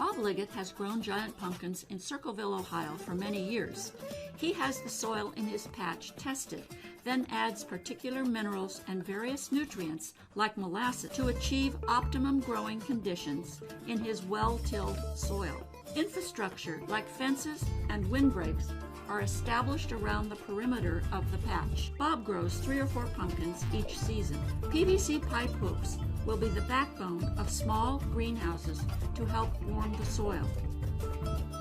Bob Liggett has grown giant pumpkins in Circleville, Ohio for many years. He has the soil in his patch tested, then adds particular minerals and various nutrients like molasses to achieve optimum growing conditions in his well-tilled soil. Infrastructure like fences and windbreaks are established around the perimeter of the patch. Bob grows 3 or 4 pumpkins each season. PVC pipe hooks will be the backbone of small greenhouses to help warm the soil.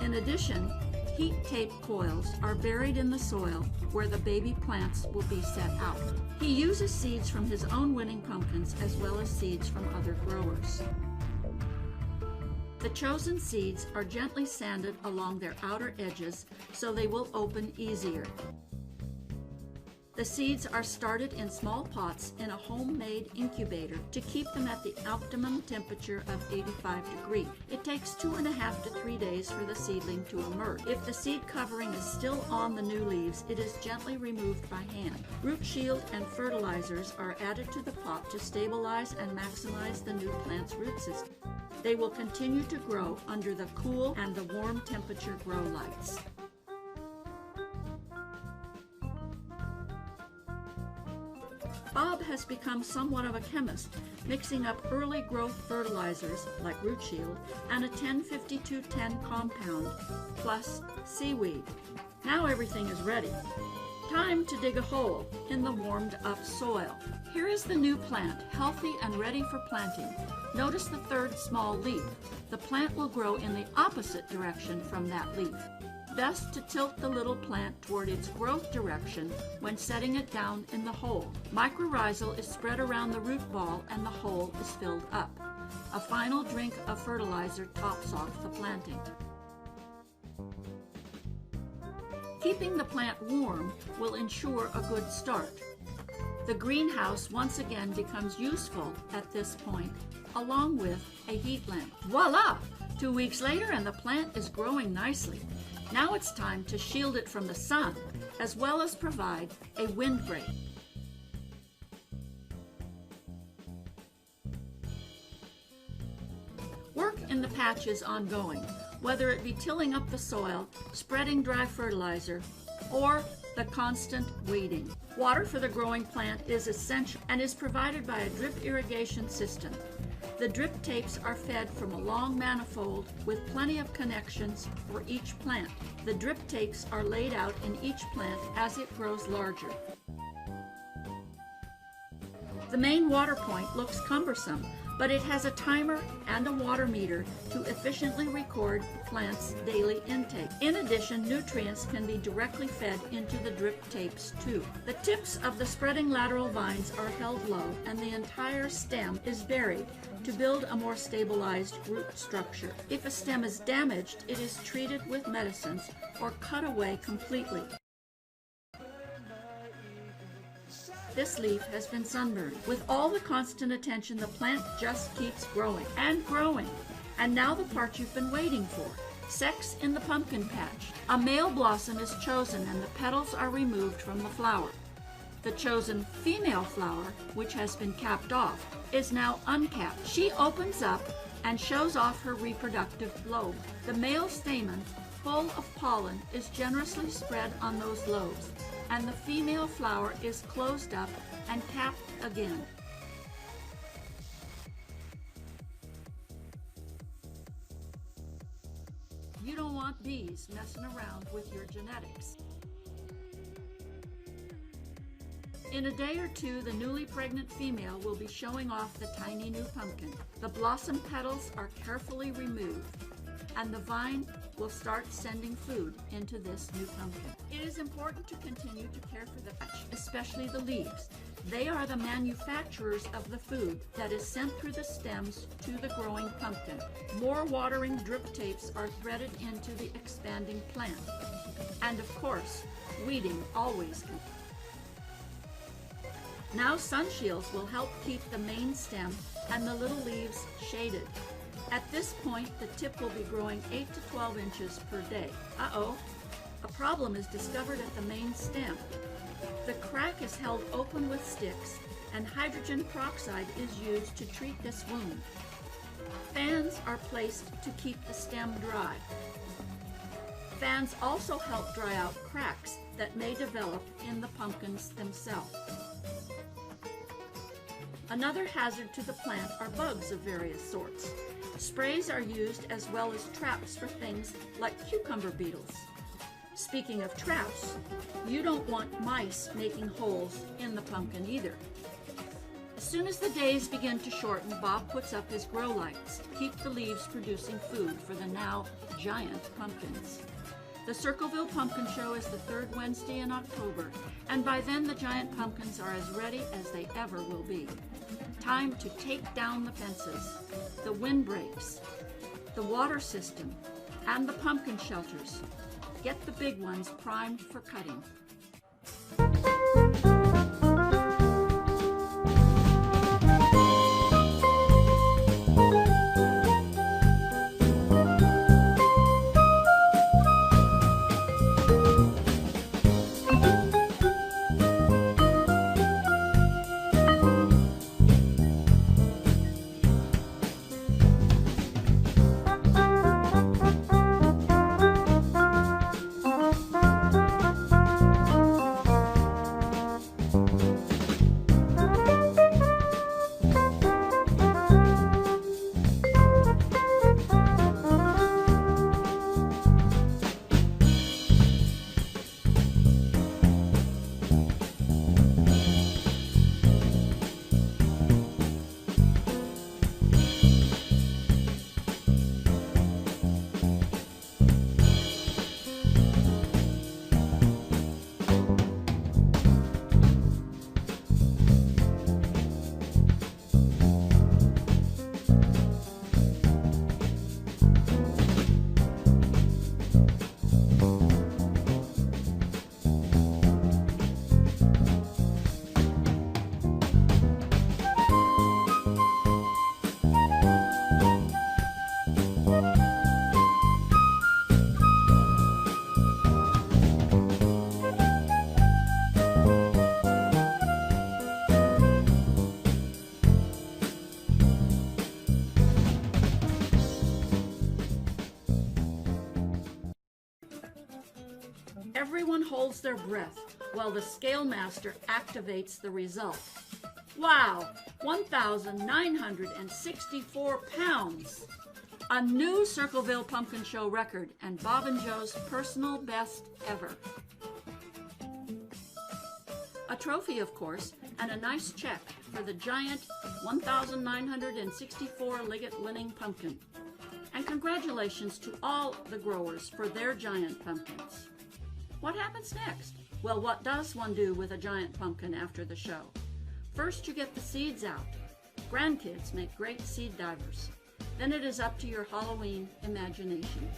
In addition, heat tape coils are buried in the soil where the baby plants will be set out. He uses seeds from his own winning pumpkins as well as seeds from other growers. The chosen seeds are gently sanded along their outer edges so they will open easier. The seeds are started in small pots in a homemade incubator to keep them at the optimum temperature of 85 degrees. It takes 2.5 to 3 days for the seedling to emerge. If the seed covering is still on the new leaves, it is gently removed by hand. Root shield and fertilizers are added to the pot to stabilize and maximize the new plant's root system. They will continue to grow under the cool and the warm temperature grow lights. Bob has become somewhat of a chemist, mixing up early growth fertilizers like root shield and a 10-52-10 compound plus seaweed. Now everything is ready. Time to dig a hole in the warmed up soil. Here is the new plant, healthy and ready for planting. Notice the third small leaf. The plant will grow in the opposite direction from that leaf. Best to tilt the little plant toward its growth direction when setting it down in the hole. Mycorrhizal is spread around the root ball and the hole is filled up. A final drink of fertilizer tops off the planting. Keeping the plant warm will ensure a good start. The greenhouse once again becomes useful at this point, along with a heat lamp. Voila! 2 weeks later and the plant is growing nicely. Now it's time to shield it from the sun, as well as provide a windbreak. Work in the patch is ongoing, whether it be tilling up the soil, spreading dry fertilizer, or the constant weeding. Water for the growing plant is essential and is provided by a drip irrigation system. The drip tapes are fed from a long manifold with plenty of connections for each plant. The drip tapes are laid out in each plant as it grows larger. The main water point looks cumbersome, but it has a timer and a water meter to efficiently record plants' daily intake. In addition, nutrients can be directly fed into the drip tapes too. The tips of the spreading lateral vines are held low and the entire stem is buried to build a more stabilized root structure. If a stem is damaged, it is treated with medicines or cut away completely. This leaf has been sunburned. With all the constant attention, the plant just keeps growing and growing. And now the part you've been waiting for. Sex in the pumpkin patch. A male blossom is chosen and the petals are removed from the flower. The chosen female flower, which has been capped off, is now uncapped. She opens up and shows off her reproductive lobe. The male stamen, full of pollen, is generously spread on those lobes, and the female flower is closed up and capped again. You don't want bees messing around with your genetics. In a day or two, the newly pregnant female will be showing off the tiny new pumpkin. The blossom petals are carefully removed, and the vine will start sending food into this new pumpkin. It is important to continue to care for the patch, especially the leaves. They are the manufacturers of the food that is sent through the stems to the growing pumpkin. More watering drip tapes are threaded into the expanding plant. And of course, weeding always can. Now sun shields will help keep the main stem and the little leaves shaded. At this point, the tip will be growing 8 to 12 inches per day. Uh-oh, a problem is discovered at the main stem. The crack is held open with sticks, and hydrogen peroxide is used to treat this wound. Fans are placed to keep the stem dry. Fans also help dry out cracks that may develop in the pumpkins themselves. Another hazard to the plant are bugs of various sorts. Sprays are used as well as traps for things like cucumber beetles. Speaking of traps, you don't want mice making holes in the pumpkin either. As soon as the days begin to shorten, Bob puts up his grow lights to keep the leaves producing food for the now giant pumpkins. The Circleville Pumpkin Show is the third Wednesday in October, and by then the giant pumpkins are as ready as they ever will be. Time to take down the fences, the windbreaks, the water system, and the pumpkin shelters. Get the big ones primed for cutting. Everyone holds their breath while the scale master activates the result. Wow, 1,964 pounds! A new Circleville Pumpkin Show record and Bob and Joe's personal best ever. A trophy, of course, and a nice check for the giant 1,964 Liggett winning pumpkin. And congratulations to all the growers for their giant pumpkins. What happens next? Well, what does one do with a giant pumpkin after the show? First, you get the seeds out. Grandkids make great seed divers. Then it is up to your Halloween imagination.